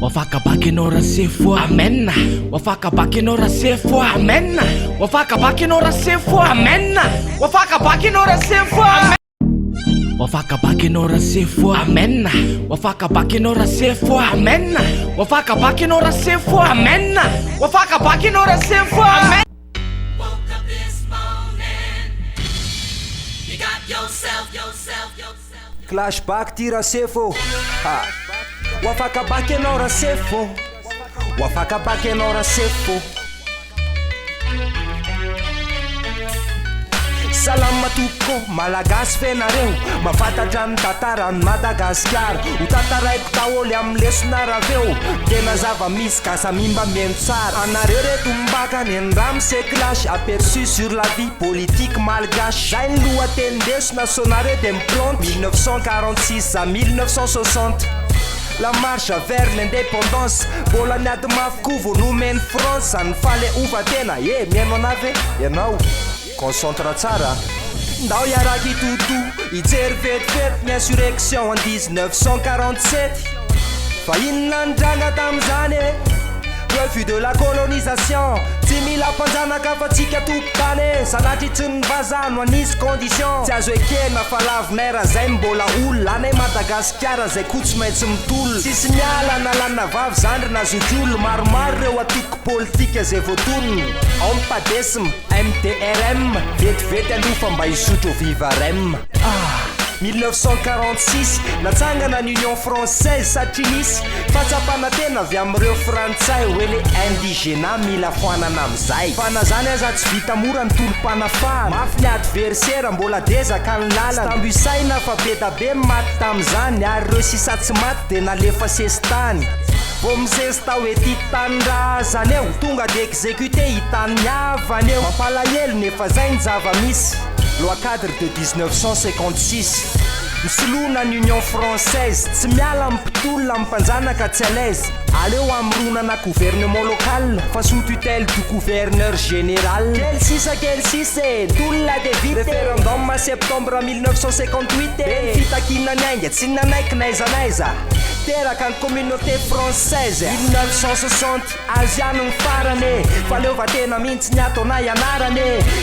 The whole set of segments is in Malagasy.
wafakabaka ianao rasefo amen, wafakabaka ianao rasefo amen, wafakabaka ianao rasefo amen, wafakabaka ianao rasefo amen, wafakabaka ianao rasefo amen, wafakabaka ianao rasefo amen, wafakabaka ianao rasefo amen, wafakabaka ianao rasefo amen. Flashback ty rasefo wafakabaka ianao rasefo, wafakabaka ianao rasefo. Salama toko malagasy fenareo mafantatra ny tantarany Madagasikara ho tantaraiko taoly amin'ny lesona raveo tena zava-misy kasamimba mihaino tsara anareo reto mimbakany andramo c'est clash aperçu sur la vie politique malgache zay ny lohateny-ndesona sonareo de miplante 1946 à 1960 la marche vers l'indépendance mbola niady mafy vo nomeny France any faleova tena mihaino anave ianao concentre tsara ndao iaraky toto ijery vetivety ny insurrection en 1947 fa inona nidrana tam'izany refus de la colonisation tsy mila mpanjanaka fa tsika tokotany sanatry tsy nivazano anisy condition tsy azo ekena fa lavinera zay mbola olona anay Madagasikara zay ko tsy maintsy mitolo tsisy miala nalana vavy zandry nazok'olo maromaro reo atoko politika zay voatonony ampadesm MTRM vetivety alofa mba hisotro vivarem 1946 natsangana ny Union Française satria nisy fahatsapana tena avy amin'ireo frantsay hoe le indigena mila foanana am'izay fana zany aza tsy vita mora ny tolo-panafahana mafy ny adversaire mbola dezaka ny lalana tambisaina fa be da be maty tam'izany ary reo sisa tsy maty de nalefa sesitany vo misesta hoe ty tany zany eo tonga de exécuté hitany avany eo mampalahelo nefa zay ny zava-misy loi cadre de 1956 misolona ny Union Française tsy miala mipitolona mpanjanaka tsy alaise aleo amironana gouvernement local fa sous tutelle du gouverneur général quel sise tolona de vite référendum septembre 1958 ben fitakinany ainga tsy nanaiky naizanaiza teraka ny communauté française 1960 aziano ny farany faleova tena mintsy ny ataona ianarany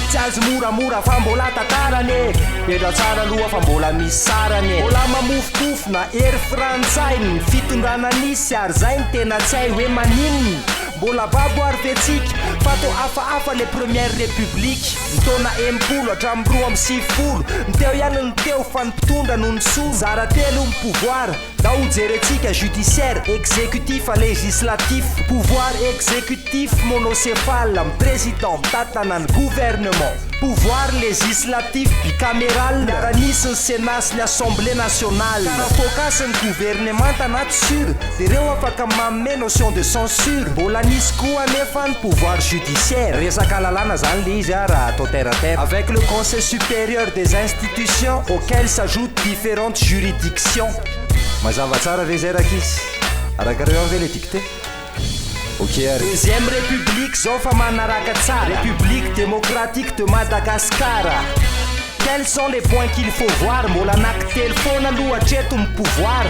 tsy azo moramora fa mbola tantarany pedra tsara aloha fa mbola misy sarany mbola mamofokofona ery frantsay ny fitondrana nisy ary zay ny tena tsy hay hoe maninony mbola baboary vetsika fato hafahafa le première république nitona empolo hatramin'ny 20 niteo ihany ny teo fa ny mpitondra no ny solo zara telo ny pouvoir da ujeretsika judiciaire exécutif législatif pouvoir exécutif monocéphale président tatana ny gouvernement pouvoir législatif bicaméral miaranisy ny sénat sy ny assemblée nationale karafokasy ny gouvernement tanaty sur de reo afaka manome notion de censure mbola nisy koa nefa ny pouvoir judiciaire resaka lalàna zany le izy raha atao terre à terre avec le conseil supérieur des institutions auxquelles s'ajoutent différentes juridictions mazava tsara ve zay raky izy arakareo ave le dicté ok deuxième république zao fa manaraka tsara république démocratique de Madagascar quels sont les points qu'il faut voir mbola anaky telefône aloha hatreto ny pouvoir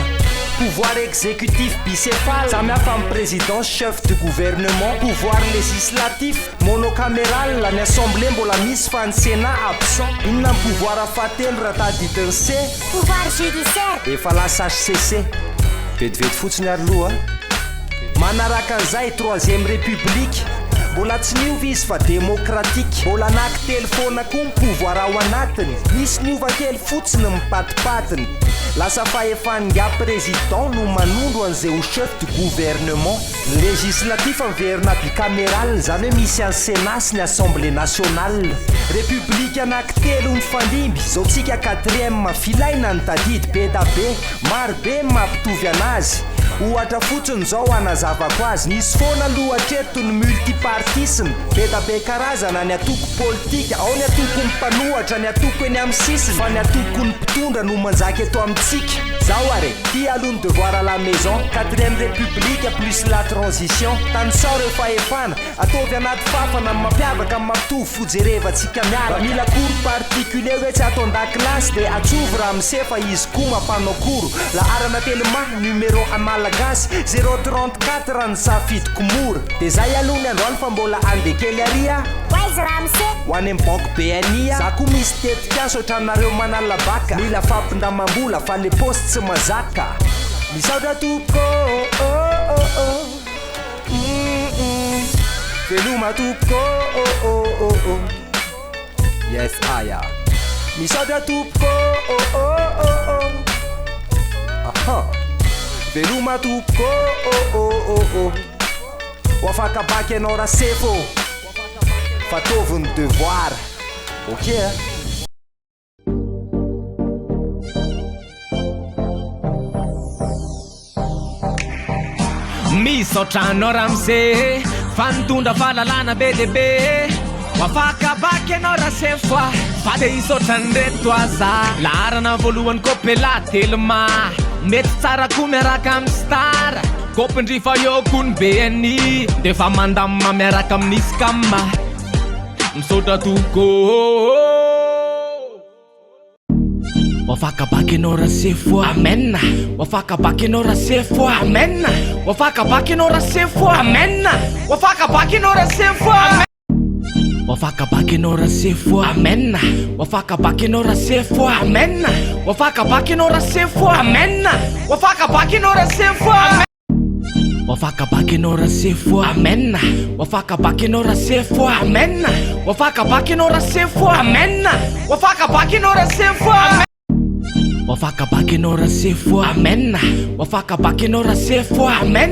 exécutif bicéphale samy hafa amin'ny président chef de gouvernement pouvoir législatif monocaméral ny assemblée mbola misy fa ny sénat absent inona ny pouvoir afahatelo raha tadidiny c pouvoir judiciaire efa lasa HCC vetivety fotsiny ary loha manaraka an'izay troisième république mbola tsy niova izy fa démocratique mbola anaky telefôna koa ny pouvoir ao anatiny misy niova kely fotsiny mipatipatiny lasa fahefan'nga président no manondro an'izay ho chef du gouvernement ny législatif miverina bicaméral zany hoe misy an'ny sénat sy ny assemblée nationale république anaky telo ny fandimby zao tsika 4e filaina ny tadidy be da be maro be mampitovy anazy ohatra fotsiny zao anazavako azy nisy foana aloha hatreto ny multipartisme be da be karazana ny atoko politika ao ny atoko ny mpanohatra ny atoko eny amin'ny sisiny fa ny atoko ny mpitondra no manjaky eto amintsika zao are ty alony devoir à la maison 4e république plus la transition tany sao reo fahefana ataovy anaty fafana mampiavaka amin'ny mampitovy fojerevantsika miaraka mila cour particulier hoe tsy atao an-dakilasy dia atsovy raha misefa izy koa mampanao koro laharana telema numéro amalagasy 034 raha ny safidiko mora dia zay aloha ny androany fa mbola andeha kely aria Waizy Ramse ho any amin'ny banque BNI za koa misy tetika so ohatranareo manalabaka mila fampindamambola fa le poste tsy mazaka misaotra toko veloma toko yes aya misaotra toko veloma toko ho afakabaky ianao raha sefo fataovy ny devoir ok misaotranao ramse fa nitondra fahalalana be dia be ho afakabaky ianao raha sefoa fa dia hisaotran'reto aza laharana voalohany kopela telema mety tsara koa miaraka amin'ny star kopindrifa eo koa ny BNI dia fa mandamma miaraka amin'isy kamma misaotra toko wafakabaky ianao raha sefoa amen wafakabaky ianao raha sefoa amen wafakabaky ianao raha sefoa amen wafakabaky ianao raha sefoa wafakabaky ianao raha sefoa amen wafakabaky ianao raha sefoa amen wafakabaky ianao raha sefoa amen wafakabaky ianao raha sefoa wafakabaky ianao raha sefoa amen wafakabaky ianao raha sefoa amen wafakabaky ianao raha sefoa amen wafakabaky ianao raha sefoa wafakabaky ianao raha sefoa amen wafakabaky ianao raha sefoa amen